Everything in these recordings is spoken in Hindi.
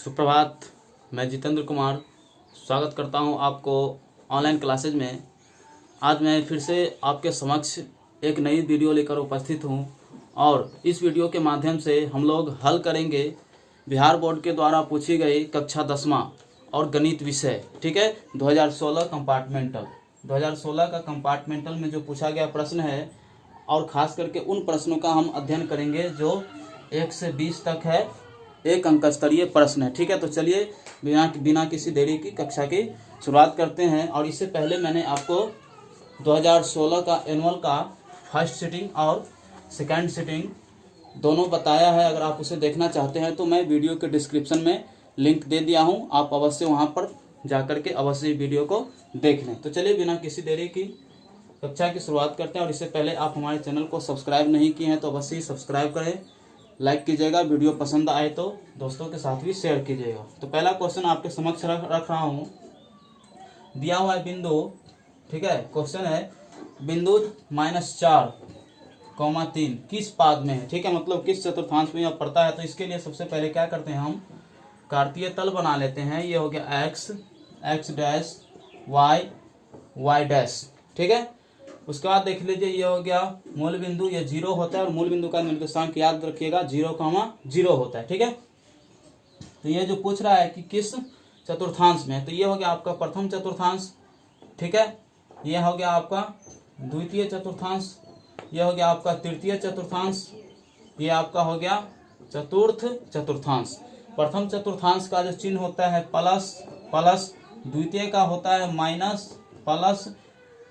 सुप्रभात। मैं जितेंद्र कुमार स्वागत करता हूं आपको ऑनलाइन क्लासेज में। आज मैं फिर से आपके समक्ष एक नई वीडियो लेकर उपस्थित हूं और इस वीडियो के माध्यम से हम लोग हल करेंगे बिहार बोर्ड के द्वारा पूछी गई कक्षा 10वां और गणित विषय, ठीक है, 2016 का कंपार्टमेंटल में जो पूछा गया प्रश्न है और ख़ास करके उन प्रश्नों का हम अध्ययन करेंगे जो 1 से 20 तक है, एक अंक स्तरीय प्रश्न है। ठीक है, तो चलिए बिना किसी देरी की कक्षा की शुरुआत करते हैं। और इससे पहले मैंने आपको 2016 का एनुअल का फर्स्ट सिटिंग और सेकंड सिटिंग दोनों बताया है। अगर आप उसे देखना चाहते हैं तो मैं वीडियो के डिस्क्रिप्शन में लिंक दे दिया हूं, आप अवश्य वहां पर जाकर के अवश्य वीडियो को देख लें। तो चलिए बिना किसी देरी की कक्षा की शुरुआत करते हैं। और इससे पहले आप हमारे चैनल को सब्सक्राइब नहीं किए हैं तो अवश्य ही सब्सक्राइब करें, लाइक कीजिएगा, वीडियो पसंद आए तो दोस्तों के साथ भी शेयर कीजिएगा। तो पहला क्वेश्चन आपके समक्ष रख रहा हूं। दिया हुआ है बिंदु, ठीक है, क्वेश्चन है बिंदु -4, 3 किस पाद में है, ठीक है, मतलब किस चतुर्थांश में यह पड़ता है। तो इसके लिए सबसे पहले क्या करते हैं, हम कार्तीय तल बना लेते हैं। ये हो गया x डैश y डैश, ठीक है। उसके बाद देख लीजिए ये हो गया मूल बिंदु, ये 0 होता है और मूल बिंदु का निर्देशांक याद रखिएगा 0,0 होता है, ठीक है। तो ये जो पूछ रहा है कि किस चतुर्थांश में, तो ये हो गया आपका प्रथम चतुर्थांश, ठीक है, ये हो गया आपका द्वितीय चतुर्थांश, ये हो गया आपका तृतीय चतुर्थांश, ये आपका हो गया चतुर्थ चतुर्थांश। प्रथम चतुर्थांश का जो चिन्ह होता है प्लस, द्वितीय का होता है माइनस प्लस,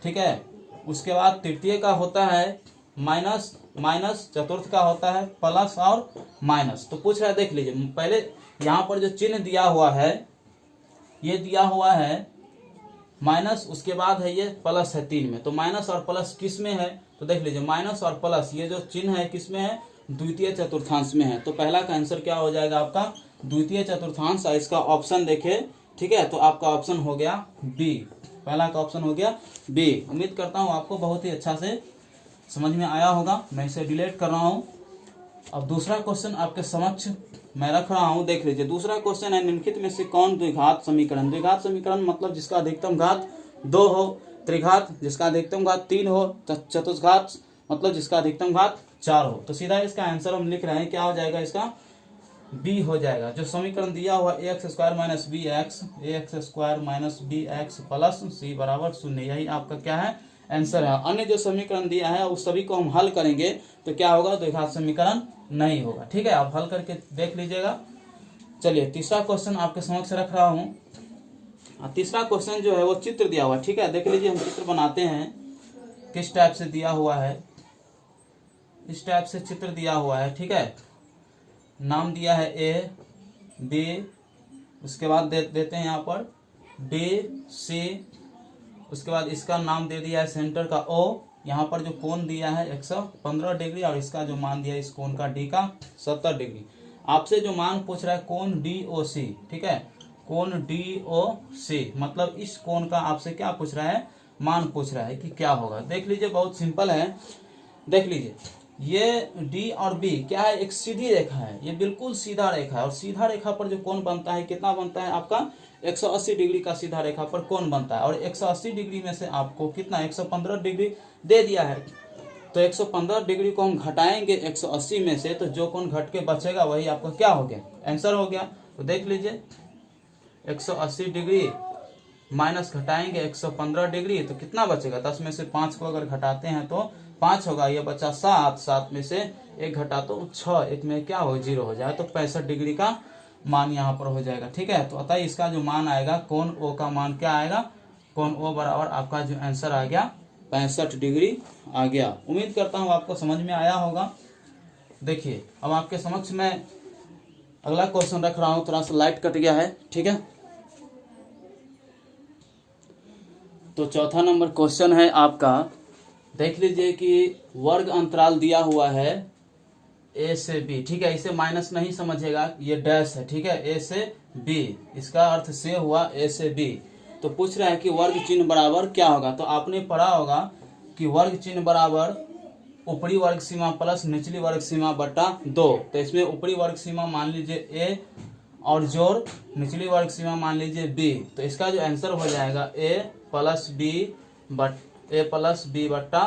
ठीक है। उसके बाद तृतीय का होता है माइनस, चतुर्थ का होता है प्लस और माइनस। तो पूछ रहा है, देख लीजिए पहले यहाँ पर जो चिन्ह दिया हुआ है, ये दिया हुआ है माइनस, उसके बाद है ये प्लस है 3 में। तो माइनस और प्लस किस में है, तो देख लीजिए माइनस और प्लस ये जो चिन्ह है किस में है, द्वितीय चतुर्थांश में है। तो पहला का आंसर क्या हो जाएगा आपका द्वितीय चतुर्थांश। इसका ऑप्शन देखे, ठीक है, तो आपका ऑप्शन हो गया बी, पहला का ऑप्शन हो गया बी। उम्मीद करता हूँ आपको बहुत ही अच्छा से समझ में आया होगा। मैं इसे डिलीट कर रहा हूँ। अब दूसरा क्वेश्चन आपके समक्ष मैं रख रहा हूँ, देख लीजिए। दूसरा क्वेश्चन है निम्नलिखित में से कौन द्विघात समीकरण, द्विघात समीकरण मतलब जिसका अधिकतम घात 2 हो, त्रिघात जिसका अधिकतम घात 3 हो, चतुष्घात मतलब जिसका अधिकतम घात 4 हो। तो सीधा इसका आंसर हम लिख रहे हैं, क्या हो जाएगा इसका बी हो जाएगा। जो समीकरण दिया हुआ ax² - bx प्लस c बराबर 0, यही आपका क्या है आंसर है। अन्य जो समीकरण दिया है उस सभी को हम हल करेंगे तो क्या होगा, द्विघात समीकरण नहीं होगा, ठीक है। आप हल करके देख लीजिएगा। चलिए तीसरा क्वेश्चन आपके समक्ष रख रहा हूँ। तीसरा क्वेश्चन जो है वो चित्र दिया हुआ है, ठीक है। देख लीजिए हम चित्र बनाते हैं, किस टाइप से दिया हुआ है, इस टाइप से चित्र दिया हुआ है, ठीक है। नाम दिया है ए बी, उसके बाद देते हैं यहाँ पर बी सी, उसके बाद इसका नाम दे दिया है सेंटर का ओ, यहाँ पर जो कोण दिया है 115 डिग्री और इसका जो मान दिया है इस कोण का डी का 70 डिग्री। आपसे जो मान पूछ रहा है कोण DOC, ठीक है, कोण DOC मतलब इस कोण का आपसे क्या पूछ रहा है, मान पूछ रहा है कि क्या होगा। देख लीजिए बहुत सिंपल है, देख लीजिए ये डी और बी क्या है, एक सीधी रेखा है, ये बिल्कुल सीधा रेखा है और सीधा रेखा पर जो कोण बनता है कितना बनता है आपका 180 डिग्री का सीधा रेखा पर कोण बनता है। और 180 डिग्री में से आपको कितना 115 डिग्री दे दिया है, तो 115 डिग्री को हम घटाएंगे 180 में से, तो जो कोण घट के बचेगा वही आपका क्या हो गया आंसर हो गया। तो देख लीजिए 180 डिग्री माइनस घटाएंगे 115 डिग्री तो कितना बचेगा, 10 में से 5 को अगर घटाते हैं तो 5 होगा, ये बचा 7 में से 1 घटा तो 6, 1 में क्या हो 0 हो जाए, तो 65 डिग्री का मान यहाँ पर हो जाएगा, ठीक है। तो अतः इसका जो मान आएगा कोण ओ का मान क्या आएगा, कोण ओ बराबर आपका जो आंसर आ गया 65 डिग्री आ गया। उम्मीद करता हूँ आपको समझ में आया होगा। देखिए अब आपके समक्ष मैं अगला क्वेश्चन रख रहा हूँ, थोड़ा सा लाइट कट गया है, ठीक है। तो चौथा नंबर क्वेश्चन है आपका, देख लीजिए कि वर्ग अंतराल दिया हुआ है ए से बी, ठीक है, इसे माइनस नहीं समझिएगा, ये डैश है, ठीक है, ए से बी, इसका अर्थ से हुआ ए से बी। तो पूछ रहा है कि वर्ग चिन्ह बराबर क्या होगा। तो आपने पढ़ा होगा कि वर्ग चिन्ह बराबर ऊपरी वर्ग सीमा प्लस निचली वर्ग सीमा बटा 2। तो इसमें ऊपरी वर्ग सीमा मान लीजिए ए और जोड़ निचली वर्ग सीमा मान लीजिए बी, तो इसका जो आंसर हो जाएगा ए प्लस बी बट्टा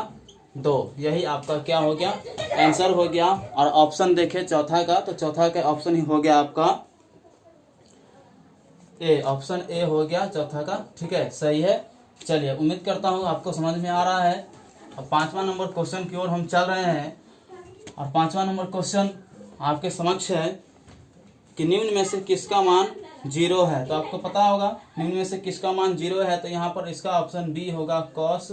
2। यही आपका क्या हो गया, आंसर हो गया। और ऑप्शन देखें चौथा का, तो चौथा का ऑप्शन ही हो गया आपका ए, ऑप्शन ए हो गया चौथा का। ठीक है, सही है। चलिए, उम्मीद करता हूँ आपको समझ में आ रहा है। अब 5वां नंबर क्वेश्चन की ओर हम चल रहे हैं। और 5वां नंबर क्वेश्चन आपके समक्ष है कि निम्न में से किसका मान 0 है। तो आपको पता होगा निम्न में से किसका मान 0 है, तो यहाँ पर इसका ऑप्शन बी होगा कॉस।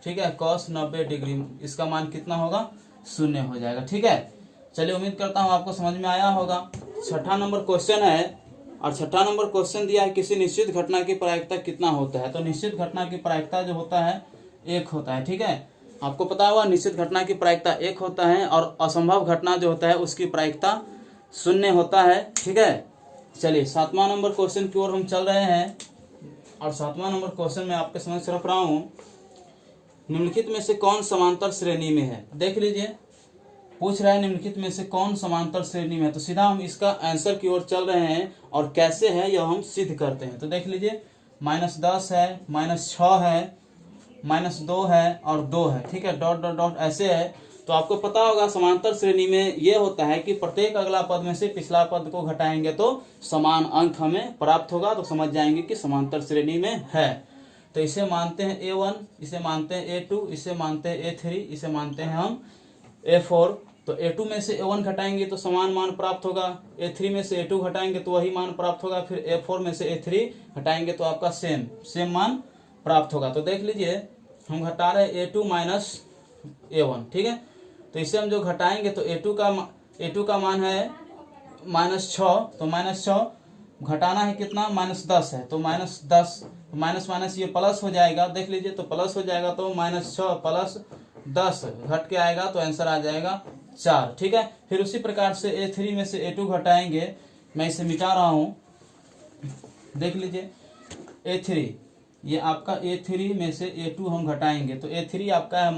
ठीक है, कॉस 90 डिग्री, इसका मान कितना होगा, 0 हो जाएगा। ठीक है, चलिए, उम्मीद करता हूँ आपको समझ में आया होगा। 6ठा नंबर क्वेश्चन है, और 6ठा नंबर क्वेश्चन दिया है किसी निश्चित घटना की प्रायिकता कितना होता है। तो निश्चित घटना की प्रायिकता जो होता है 1 होता है। ठीक है, आपको पता होगा निश्चित घटना की प्रायिकता 1 होता है, और असंभव घटना जो होता है उसकी प्रायिकता 0 होता है। ठीक है, चलिए 7वां नंबर क्वेश्चन की ओर हम चल रहे हैं। और 7वां नंबर क्वेश्चन में आपके समझ रख रहा हूँ, निम्नलिखित में से कौन समांतर श्रेणी में है। देख लीजिए, पूछ रहा है निम्नलिखित में से कौन समांतर श्रेणी में है। तो सीधा हम इसका आंसर की ओर चल रहे हैं, और कैसे है यह हम सिद्ध करते हैं। तो देख लीजिए, -10 है, -6 है, -2 है और 2 है। ठीक है, डॉट डॉट डॉट ऐसे है। तो आपको पता होगा समांतर श्रेणी में ये होता है कि प्रत्येक अगला पद में से पिछला पद को घटाएंगे तो समान अंक हमें प्राप्त होगा। तो समझ जाएंगे कि समांतर श्रेणी में है। तो इसे मानते हैं A1, इसे मानते हैं A2, इसे मानते हैं A3, इसे मानते हैं हम A4। तो A2 में से A1 घटाएंगे तो समान मान प्राप्त होगा, A3 में से A2 घटाएंगे तो वही मान प्राप्त होगा, फिर A4 में से A3 घटाएंगे तो आपका सेम मान प्राप्त होगा। तो देख लीजिए, हम घटा रहे हैं A2 माइनस A1। ठीक है, तो इसे हम जो घटाएंगे तो A2 का मान है -6, तो -6 घटाना है कितना, -10 है, तो -10 माइनस माइनस ये प्लस हो जाएगा। देख लीजिए, तो प्लस हो जाएगा, तो -6 प्लस 10 घट के आएगा तो आंसर आ जाएगा 4। ठीक है, फिर उसी प्रकार से A3 में से A2 घटाएंगे। मैं इसे मिटा रहा हूँ, देख लीजिए A3, ये आपका A3 में से A2 हम घटाएंगे तो A3 आपका है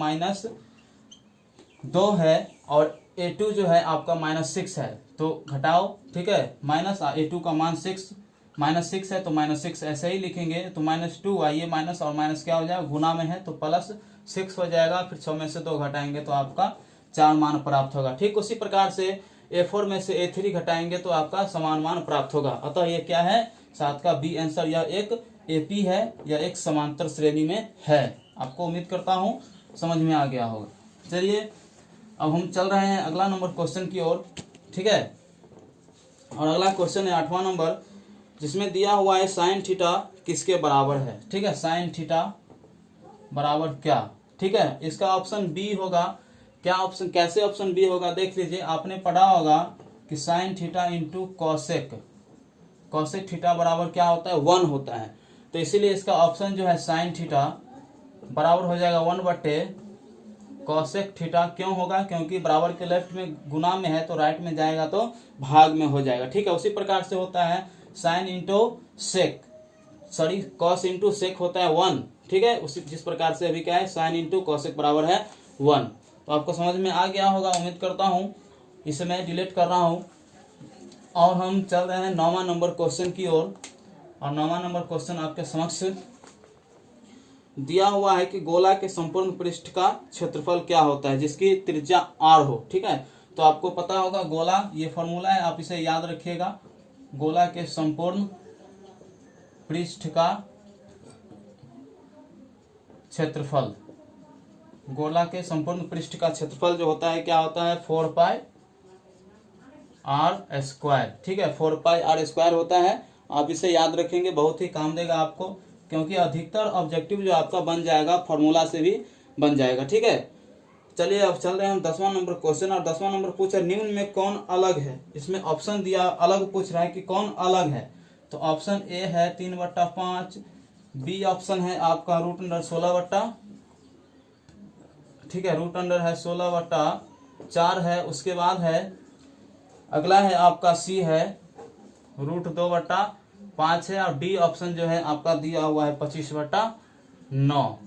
-2 है, और A2 जो है आपका -6 है। तो घटाओ, ठीक है, माइनस A2 का मान -6 है, तो -6 ऐसे ही लिखेंगे। तो -2 आइए, माइनस और माइनस क्या हो जाएगा, गुना में है तो +6 हो जाएगा। फिर 6 में से 2 घटाएंगे तो आपका 4 मान प्राप्त होगा। ठीक उसी प्रकार से A4 में से A3 घटाएंगे तो आपका समान मान प्राप्त होगा। अतः ये क्या है, 7 का बी आंसर, यह एक AP है, यह एक समांतर श्रेणी में है। आपको उम्मीद करता हूँ समझ में आ गया होगा। चलिए, अब हम चल रहे हैं अगला नंबर क्वेश्चन की ओर। ठीक है, और अगला क्वेश्चन है 8वां नंबर, जिसमें दिया हुआ है साइन थीटा किसके बराबर है। ठीक है, साइन थीटा बराबर क्या। ठीक है, इसका ऑप्शन बी होगा। क्या ऑप्शन, कैसे ऑप्शन बी होगा, देख लीजिए, आपने पढ़ा होगा कि sine theta into cosec theta बराबर क्या होता है, 1 होता है। तो इसीलिए इसका ऑप्शन जो है साइन थीटा बराबर हो जाएगा 1/, कॉसेक थीटा। क्यों होगा, क्योंकि बराबर के लेफ्ट में गुना में है तो राइट में जाएगा तो भाग में हो जाएगा। ठीक है, उसी प्रकार से होता है sine into sec, sorry cos into sec होता है 1। ठीक है, उसी जिस प्रकार से अभी क्या है, साइन इंटू कॉसेक बराबर है 1। तो आपको समझ में आ गया होगा, उम्मीद करता हूँ। इसे मैं डिलीट कर रहा हूँ, और हम चल रहे हैं 9वां नंबर क्वेश्चन की ओर। और 9वां नंबर क्वेश्चन आपके समक्ष दिया हुआ है कि गोला के संपूर्ण पृष्ठ का क्षेत्रफल क्या होता है जिसकी त्रिज्या r हो। ठीक है, तो आपको पता होगा गोला, ये फॉर्मूला है, आप इसे याद रखिएगा। गोला के संपूर्ण पृष्ठ का क्षेत्रफल, गोला के संपूर्ण पृष्ठ का क्षेत्रफल जो होता है क्या होता है, 4πr²। ठीक है, 4πr² होता है। आप इसे याद रखेंगे, बहुत ही काम देगा आपको, क्योंकि अधिकतर ऑब्जेक्टिव जो आपका बन जाएगा फॉर्मूला से भी बन जाएगा। ठीक है, चलिए अब चल रहे हैं हम 10वां नंबर क्वेश्चन। और 10वां नंबर पूछा निम्न में कौन अलग है। इसमें ऑप्शन दिया, अलग पूछ रहा है कि कौन अलग है। तो ऑप्शन ए है 3/5, बी ऑप्शन है आपका √16, ठीक है, √16 है 16/4 है। उसके बाद है अगला है आपका सी है √2/5 है, और डी ऑप्शन जो है आपका दिया हुआ है 25/9।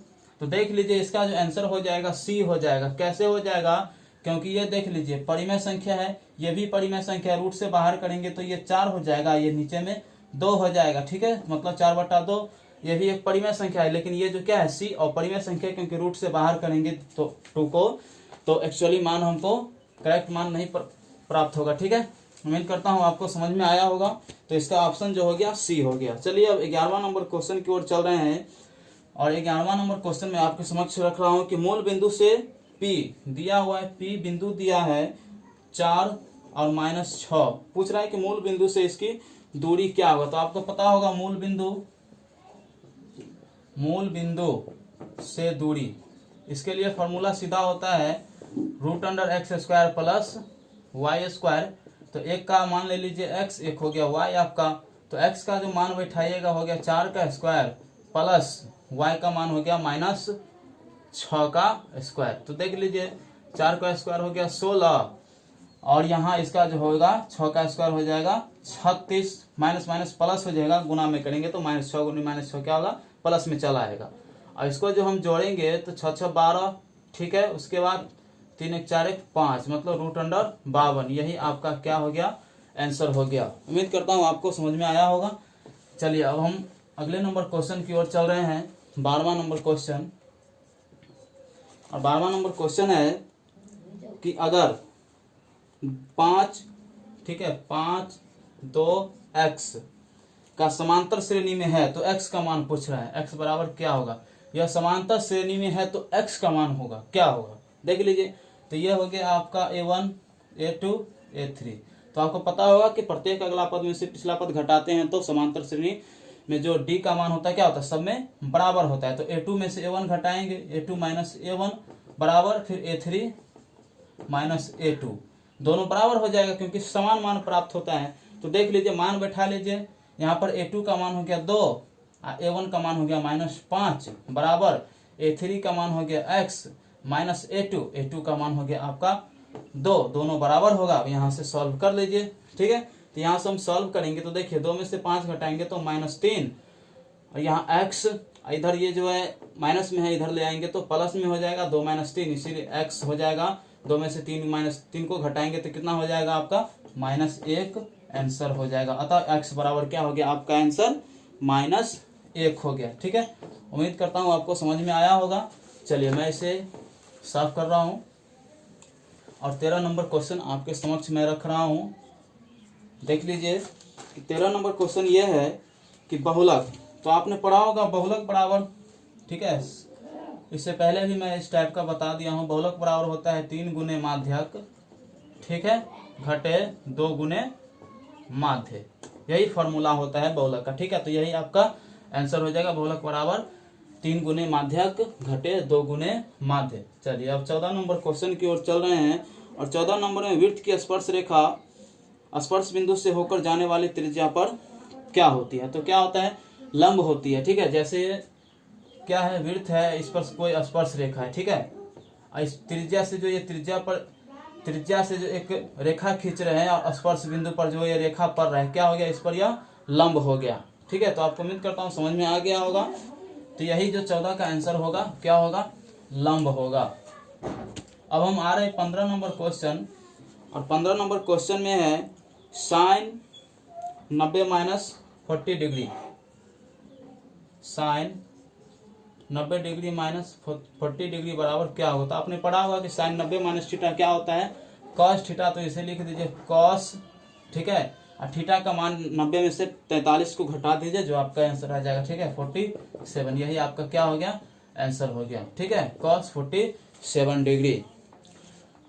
तो देख लीजिए, इसका जो आंसर हो जाएगा सी हो जाएगा। कैसे हो जाएगा, क्योंकि ये देख लीजिए परिमेय संख्या है, ये भी परिमेय संख्या है, रूट से बाहर करेंगे तो ये 4 हो जाएगा, ये नीचे में 2 हो जाएगा, ठीक है, मतलब 4/2। ये भी एक परिमेय संख्या है, लेकिन ये जो क्या है सी अपरिमेय संख्या, क्योंकि रूट से बाहर करेंगे तो 2 को, तो एक्चुअली मान हमको करेक्ट मान नहीं प्राप्त होगा, ठीक है। उम्मीद करता हूँ आपको समझ में आया होगा। तो इसका ऑप्शन जो हो गया सी हो गया। चलिए अब 11वां नंबर क्वेश्चन की ओर चल रहे हैं, और 11वां नंबर क्वेश्चन में आपके समक्ष रख रहा हूँ कि मूल बिंदु से पी दिया हुआ है, पी बिंदु दिया है 4 और -6, पूछ रहा है कि मूल बिंदु से इसकी दूरी क्या होगा। तो आपको पता होगा मूल बिंदु से दूरी, इसके लिए फॉर्मूला सीधा होता है √x² प्लस y²। तो एक का मान ले लीजिए x, एक हो गया y आपका, तो x का जो मान बैठाइएगा हो गया 4 का स्क्वायर प्लस y का मान हो गया -6 का स्क्वायर। तो देख लीजिए 4 का स्क्वायर हो गया 16, और यहाँ इसका जो होगा 6 का स्क्वायर हो जाएगा 36, माइनस माइनस प्लस हो जाएगा, गुना में करेंगे तो -6 × -6 क्या होगा, प्लस में चला आएगा। और इसको जो हम जोड़ेंगे तो 6 6 12, ठीक है, उसके बाद 3 1 4 1 5, मतलब √52। यही आपका क्या हो गया, आंसर हो गया। उम्मीद करता हूँ आपको समझ में आया होगा। चलिए अब हम अगले नंबर क्वेश्चन की ओर चल रहे हैं, 12वां नंबर क्वेश्चन। और 12वां नंबर क्वेश्चन है कि अगर 5, ठीक है, 5 2 x का समांतर श्रेणी में है तो x का मान पूछ रहा है, x बराबर क्या होगा। यह समांतर श्रेणी में है तो x का मान होगा क्या होगा, देख लीजिए। तो यह हो गया आपका a1 a2 a3। तो आपको पता होगा कि प्रत्येक अगला पद में से पिछला पद घटाते हैं तो समांतर श्रेणी में जो d का मान होता है क्या होता है, सब में बराबर होता है। तो a2 में से a1 घटाएंगे, a2 - a1 बराबर, फिर a3 - a2, दोनों बराबर हो जाएगा क्योंकि समान मान प्राप्त होता है। तो देख लीजिए मान बैठा लीजिए, यहाँ पर a2 का मान हो गया 2, a1 का मान हो गया -5 बराबर, a3 का मान हो गया x -a2 का मान हो गया आपका 2, दोनों बराबर होगा। अब यहाँ से सॉल्व कर लीजिए, ठीक है। तो यहाँ से हम सॉल्व करेंगे तो देखिए 2 में से 5 घटाएंगे तो -3, और यहाँ x इधर ये जो है माइनस में है, इधर ले आएंगे तो प्लस में हो जाएगा, 2 - 3, इसीलिए x हो जाएगा। 2 में से 3 को घटाएंगे तो कितना हो जाएगा आपका, -1 आंसर हो जाएगा। अतः x बराबर क्या हो गया, आपका आंसर -1 हो गया, ठीक है। उम्मीद करता हूँ आपको समझ में आया होगा। चलिए मैं इसे साफ कर रहा हूँ, और 13 नंबर क्वेश्चन आपके समक्ष मैं रख रहा हूँ। देख लीजिए कि 13 नंबर क्वेश्चन ये है कि बहुलक, तो आपने पढ़ा होगा बहुलक बराबर, ठीक है, इससे पहले भी मैं इस टाइप का बता दिया हूँ। बहुलक बराबर होता है 3 गुने माध्यक, ठीक है, घटे 2 गुने माध्य, यही फॉर्मूला होता है बहुलक का, ठीक है। तो यही आपका आंसर हो जाएगा, बहुलक बराबर 3 गुने माध्यक घटे 2 गुने माध्य। चलिए अब 14 नंबर क्वेश्चन की ओर चल रहे हैं, और 14 नंबर में वृत्त की स्पर्श रेखा स्पर्श बिंदु से होकर जाने वाली त्रिज्या पर क्या होती है। तो क्या होता है, लंब होती है, ठीक है। जैसे क्या है, वृत्त है, इस पर कोई स्पर्श रेखा है, ठीक है, इस त्रिज्या से जो ये त्रिज्या से जो एक रेखा खींच रहे हैं, और स्पर्श बिंदु पर जो ये रेखा पड़ रहा है, क्या हो गया, इस पर यह लंब हो गया, ठीक है। तो आपको उम्मीद करता हूँ समझ में आ गया होगा। तो यही जो 14 का आंसर होगा क्या होगा, लंब होगा। अब हम आ रहे हैं 15 नंबर क्वेश्चन, और 15 नंबर क्वेश्चन में है sin 90 - 40 degree, sin 90 degree -40 degree बराबर क्या होगा। तो आपने पढ़ा होगा कि sin 90 - थीटा क्या होता है, cos थीटा। तो इसे लिख दीजिए cos, ठीक है, और थीटा का मान 90 में से 43 को घटा दीजिए, जो आपका आंसर आ जाएगा, ठीक है, 47। यही आपका क्या हो गया, आंसर हो गया, ठीक है, cos 47 डिग्री।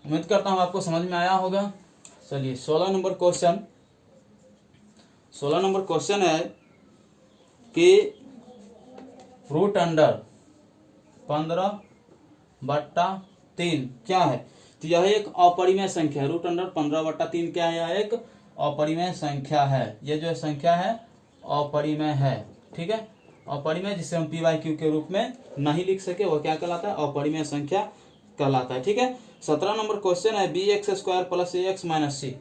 उम्मीद करता हूँ आपको समझ में आया होगा। चलिए 16 नंबर क्वेश्चन, 16 नंबर क्वेश्चन है कि √15/3 क्या है। तो यह एक अपरिमेय संख्या है, √15/3 क्या है, यह एक अपरिमेय संख्या है। ये जो संख्या है अपरिमेय है, ठीक है, अपरिमेय, जिसे हम p/q के रूप में नहीं लिख सके, वो क्या कहलाता है, अपरिमेय संख्या कहलाता है, ठीक है। 17 नंबर क्वेश्चन है bx² + ax - c,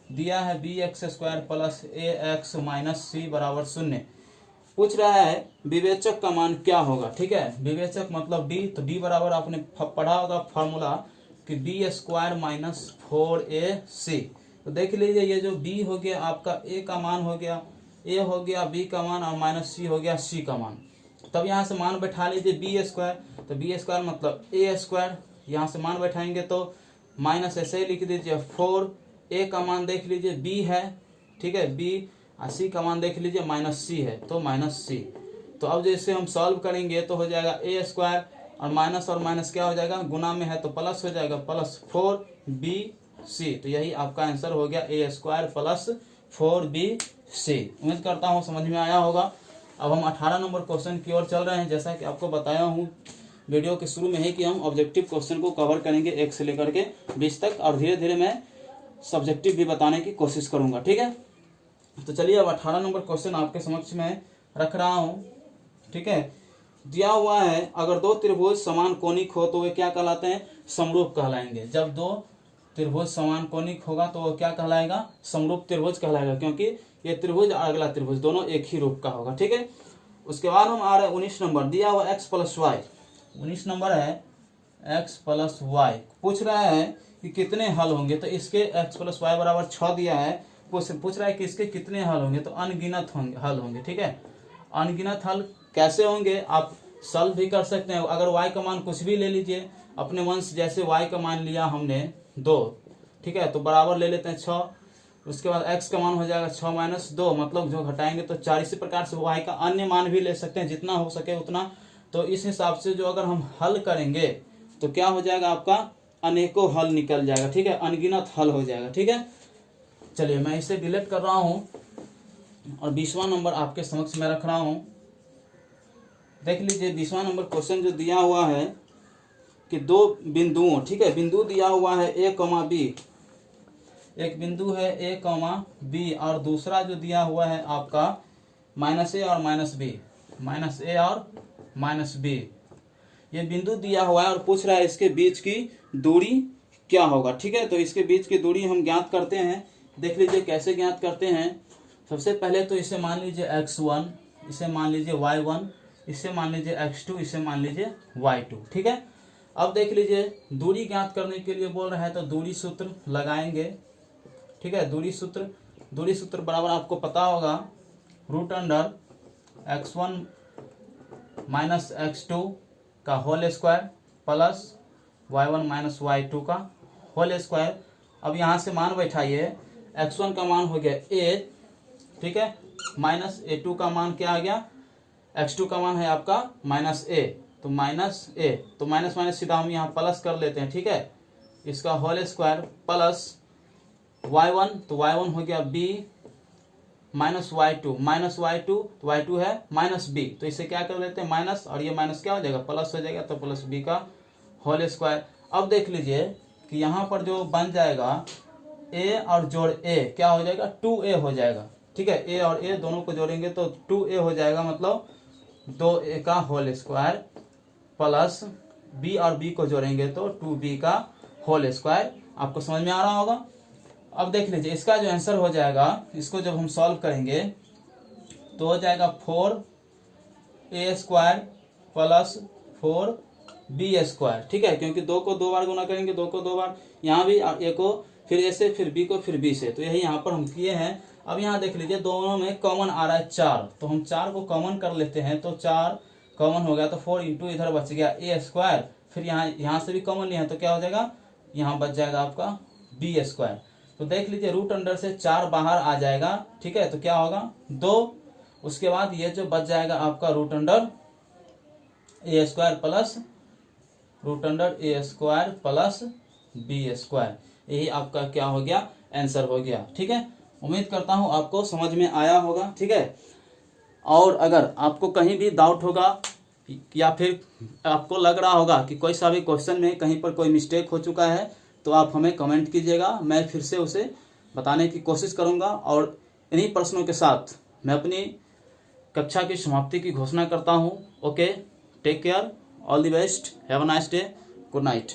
दिया है bx² + ax - c बराबर 0। पूछ रहा है विवेचक का मान क्या होगा, ठीक है। विवेचक मतलब d, तो d बराबर आपने पढ़ा होगा फॉर्मूला कि बी स्क्वायर माइनस 4ac। तो देख लीजिए ये जो b हो गया आपका a का मान हो गया, a हो गया b का मान, और माइनस c हो गया c का मान। तब यहाँ से मान बैठा लीजिए बी स्क्वायर, तो बी स्क्वायर मतलब a स्क्वायर, यहाँ से मान बैठाएंगे तो माइनस ऐसे ही लिख दीजिए 4a का मान देख लीजिए b है, ठीक है, b, और c का मान देख लीजिए माइनस c है, तो माइनस c। तो अब जैसे हम सॉल्व करेंगे तो हो जाएगा a स्क्वायर और माइनस क्या हो जाएगा, गुना में है तो प्लस हो जाएगा, प्लस 4bc। तो यही आपका आंसर हो गया a स्क्वायर प्लस 4bc। उम्मीद करता हूँ समझ में आया होगा। अब हम 18 नंबर क्वेश्चन की ओर चल रहे हैं। जैसा कि आपको बताया हूँ वीडियो के शुरू में ही कि हम ऑब्जेक्टिव क्वेश्चन को कवर करेंगे 1 से लेकर के 20 तक, और धीरे धीरे मैं सब्जेक्टिव भी बताने की कोशिश करूंगा, ठीक है। तो चलिए अब 18 नंबर क्वेश्चन आपके समक्ष में रख रहा हूँ, ठीक है। दिया हुआ है अगर दो त्रिभुज समान कोणिक हो तो वे क्या कहलाते हैं, समरूप कहलाएंगे। जब दो त्रिभुज समान कोणिक होगा तो वो क्या कहलाएगा, समरूप त्रिभुज कहलाएगा, क्योंकि ये त्रिभुज और अगला त्रिभुज दोनों एक ही रूप का होगा, ठीक है। उसके बाद हम आ रहे हैं 19 नंबर। दिया हुआ x प्लस वाई, 19 नंबर है x प्लस वाई। पूछ रहा है कि कितने हल होंगे, तो इसके x प्लस वाई बराबर 6 दिया है। पूछ रहा है कि इसके कितने हल होंगे, तो अनगिनत हल होंगे, ठीक है। अनगिनत हल कैसे होंगे, आप सॉल्व भी कर सकते हैं। अगर y का मान कुछ भी ले लीजिए अपने मन से, जैसे y का मान लिया हमने 2, ठीक है, तो बराबर ले लेते हैं 6। उसके बाद x का मान हो जाएगा 6 माइनस 2, मतलब जो घटाएंगे तो 4। इसी प्रकार से y का अन्य मान भी ले सकते हैं, जितना हो सके उतना। तो इस हिसाब से जो अगर हम हल करेंगे तो क्या हो जाएगा, आपका अनेकों हल निकल जाएगा, ठीक है, अनगिनत हल हो जाएगा, ठीक है। चलिए मैं इसे डिलीट कर रहा हूँ और 20वां नंबर आपके समक्ष में रख रहा हूँ। देख लीजिए 20वां नंबर क्वेश्चन जो दिया हुआ है कि दो बिंदुओं, ठीक है, बिंदु दिया हुआ है a, b, एक बिंदु है a, b, और दूसरा जो दिया हुआ है आपका -a और -b, -a और -b। ये बिंदु दिया हुआ है और पूछ रहा है इसके बीच की दूरी क्या होगा, ठीक है। तो इसके बीच की दूरी हम ज्ञात करते हैं। देख लीजिए कैसे ज्ञात करते हैं। सबसे पहले तो इसे मान लीजिए x1, इसे मान लीजिए y1, इसे मान लीजिए x2, इसे मान लीजिए y2, ठीक है। अब देख लीजिए दूरी ज्ञात करने के लिए बोल रहा है तो दूरी सूत्र लगाएंगे, ठीक है। दूरी सूत्र बराबर आपको पता होगा √x1 माइनस x2 का whole square plus y1 minus y2 का होल स्क्वायर। अब यहाँ से मान बैठाइए, x1 का मान हो गया a, ठीक है, माइनस a2 का मान क्या आ गया, x2 का मान है आपका -a, तो -a, तो माइनस सीधा हम यहाँ प्लस कर लेते हैं, ठीक है। इसका होल स्क्वायर प्लस y1, तो y1 हो गया b माइनस y2, तो y2 है -b, तो इसे क्या कर लेते हैं माइनस, और ये माइनस क्या हो जाएगा, प्लस हो जाएगा, तो प्लस b का होल स्क्वायर। अब देख लीजिए कि यहाँ पर जो बन जाएगा a और जोड़ a क्या हो जाएगा, 2a हो जाएगा, ठीक है। a और a दोनों को जोड़ेंगे तो 2a हो जाएगा, मतलब 2a का होल स्क्वायर प्लस b और b को जोड़ेंगे तो 2b का होल स्क्वायर। आपको समझ में आ रहा होगा। अब देख लीजिए इसका जो आंसर हो जाएगा, इसको जब हम सॉल्व करेंगे तो हो जाएगा 4a square plus 4b square, ठीक है, क्योंकि 2 को 2 बार गुना करेंगे, 2 को 2 बार, यहाँ भी a को फिर a से, फिर b को फिर b से, तो यही यहाँ पर हम किए हैं। अब यहाँ देख लीजिए दोनों में कॉमन आ रहा है 4, तो हम 4 को कॉमन कर लेते हैं, तो 4 कॉमन हो गया तो 4 इंटू इधर बच गया a स्क्वायर, फिर यहाँ से भी कॉमन नहीं है तो क्या हो जाएगा, यहाँ बच जाएगा आपका b स्क्वायर। तो देख लीजिए रूट अंडर से 4 बाहर आ जाएगा, ठीक है, तो क्या होगा 2। उसके बाद ये जो बच जाएगा आपका root under a square plus b square. यही आपका क्या हो गया, आंसर हो गया, ठीक है। उम्मीद करता हूं आपको समझ में आया होगा, ठीक है। और अगर आपको कहीं भी डाउट होगा या फिर आपको लग रहा होगा कि कोई सा भी क्वेश्चन में कहीं पर कोई मिस्टेक हो चुका है तो आप हमें कमेंट कीजिएगा, मैं फिर से उसे बताने की कोशिश करूंगा। और इन्हीं प्रश्नों के साथ मैं अपनी कक्षा की समाप्ति की घोषणा करता हूं। Okay, take care, all the best, have a nice day, good night.